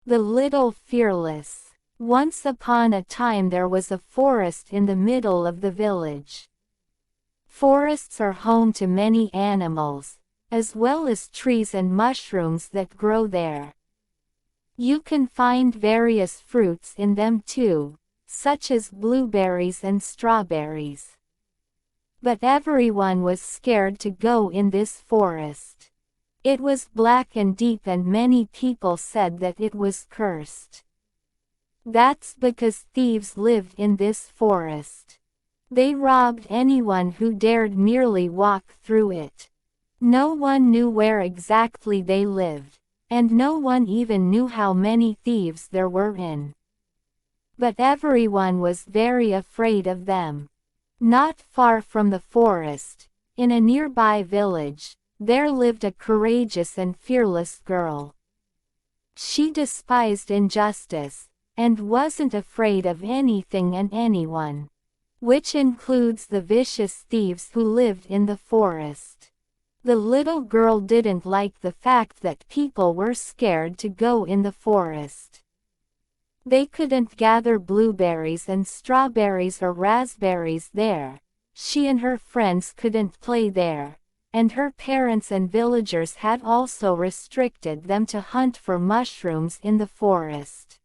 The Little Fearless. Once upon a time there was a forest in the middle of the village. Forests are home to many animals, as well as trees and mushrooms that grow there. You can find various fruits in them too, such as blueberries and strawberries. But everyone was scared to go in this forest. It was black and deep and many people said that it was cursed. That's because thieves lived in this forest. They robbed anyone who dared merely walk through it. No one knew where exactly they lived, and no one even knew how many thieves there were in. But everyone was very afraid of them. Not far from the forest, in a nearby village, there lived a courageous and fearless girl. She despised injustice, and wasn't afraid of anything and anyone, which includes the vicious thieves who lived in the forest. The little girl didn't like the fact that people were scared to go in the forest. They couldn't gather blueberries and strawberries or raspberries there. She and her friends couldn't play there, and her parents and villagers had also restricted them to hunt for mushrooms in the forest.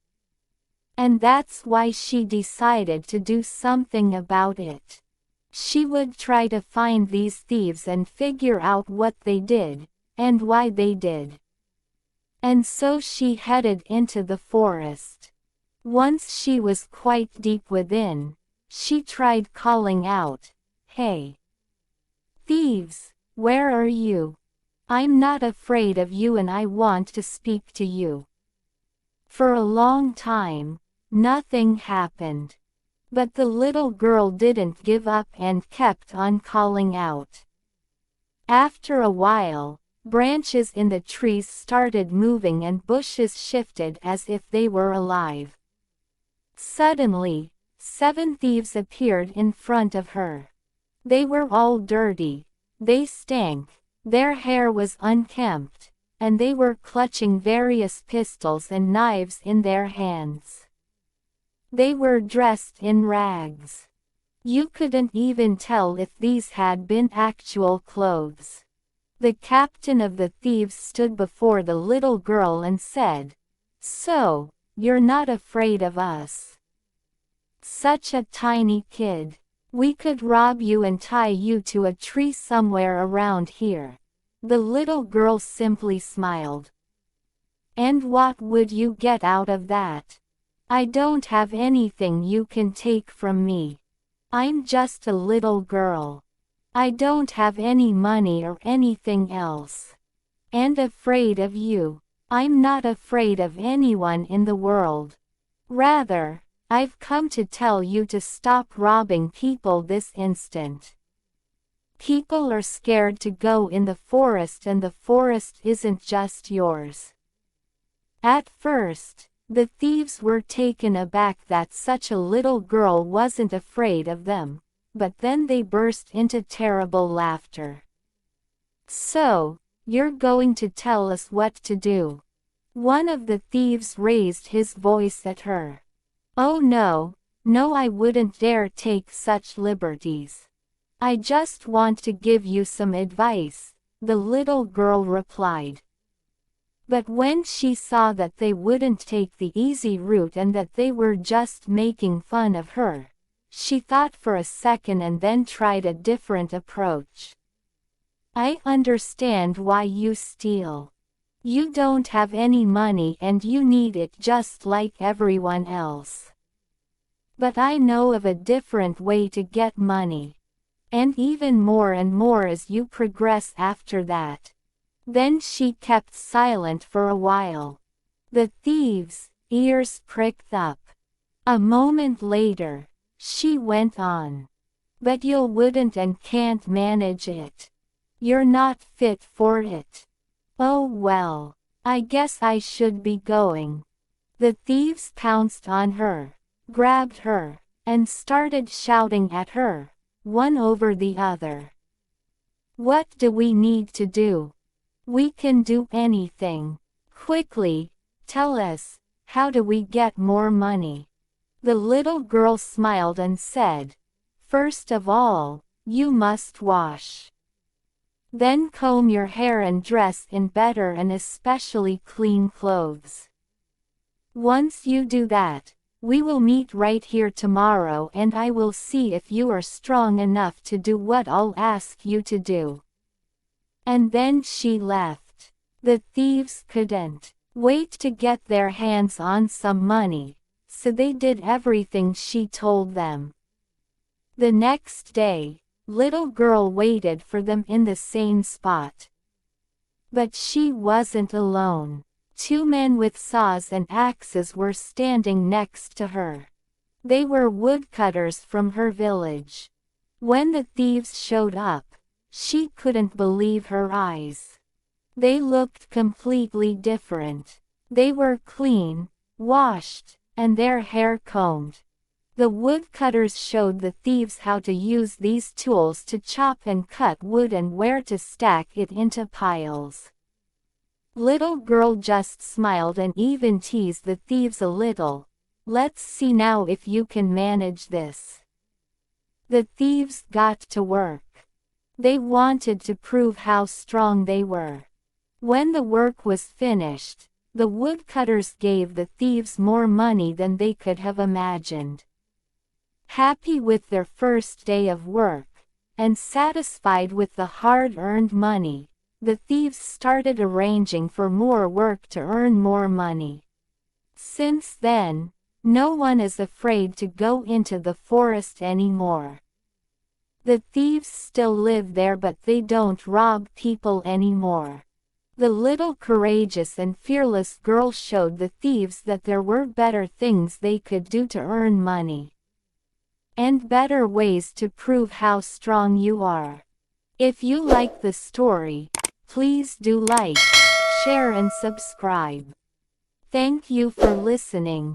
And that's why she decided to do something about it. She would try to find these thieves and figure out what they did, and why they did. And so she headed into the forest. Once she was quite deep within, she tried calling out, "Hey! Thieves! Where are you? I'm not afraid of you and I want to speak to you." For a long time, nothing happened. But the little girl didn't give up and kept on calling out. After a while, branches in the trees started moving and bushes shifted as if they were alive. Suddenly, 7 thieves appeared in front of her. They were all dirty. They stank, their hair was unkempt, and they were clutching various pistols and knives in their hands. They were dressed in rags. You couldn't even tell if these had been actual clothes. The captain of the thieves stood before the little girl and said, "So, you're not afraid of us? Such a tiny kid. We could rob you and tie you to a tree somewhere around here." The little girl simply smiled. "And what would you get out of that? I don't have anything you can take from me. I'm just a little girl. I don't have any money or anything else. And afraid of you, I'm not afraid of anyone in the world. Rather, I've come to tell you to stop robbing people this instant. People are scared to go in the forest and the forest isn't just yours." At first, the thieves were taken aback that such a little girl wasn't afraid of them, but then they burst into terrible laughter. "So, you're going to tell us what to do?" One of the thieves raised his voice at her. "Oh no, I wouldn't dare take such liberties. I just want to give you some advice," the little girl replied. But when she saw that they wouldn't take the easy route and that they were just making fun of her, she thought for a second and then tried a different approach. "I understand why you steal. You don't have any money and you need it just like everyone else. But I know of a different way to get money. And even more and more as you progress after that." Then she kept silent for a while. The thieves' ears pricked up. A moment later, she went on. "But you wouldn't and can't manage it. You're not fit for it. Oh well, I guess I should be going." The thieves pounced on her, grabbed her, and started shouting at her, one over the other. "What do we need to do? We can do anything. Quickly, tell us," How do we get more money? The little girl smiled and said, "First of all, you must wash. Then comb your hair and dress in better and especially clean clothes. Once you do that, we will meet right here tomorrow and I will see if you are strong enough to do what I'll ask you to do." And then she left. The thieves couldn't wait to get their hands on some money, so they did everything she told them. The next day, little girl waited for them in the same spot. But she wasn't alone. Two men with saws and axes were standing next to her. They were woodcutters from her village. When the thieves showed up, she couldn't believe her eyes. They looked completely different. They were clean, washed, and their hair combed. The woodcutters showed the thieves how to use these tools to chop and cut wood and where to stack it into piles. Little girl just smiled and even teased the thieves a little. "Let's see now if you can manage this." The thieves got to work. They wanted to prove how strong they were. When the work was finished, the woodcutters gave the thieves more money than they could have imagined. Happy with their first day of work, and satisfied with the hard-earned money, the thieves started arranging for more work to earn more money. Since then, no one is afraid to go into the forest anymore. The thieves still live there, but they don't rob people anymore. The little courageous and fearless girl showed the thieves that there were better things they could do to earn money. And better ways to prove how strong you are. If you like the story, please do like, share and subscribe. Thank you for listening.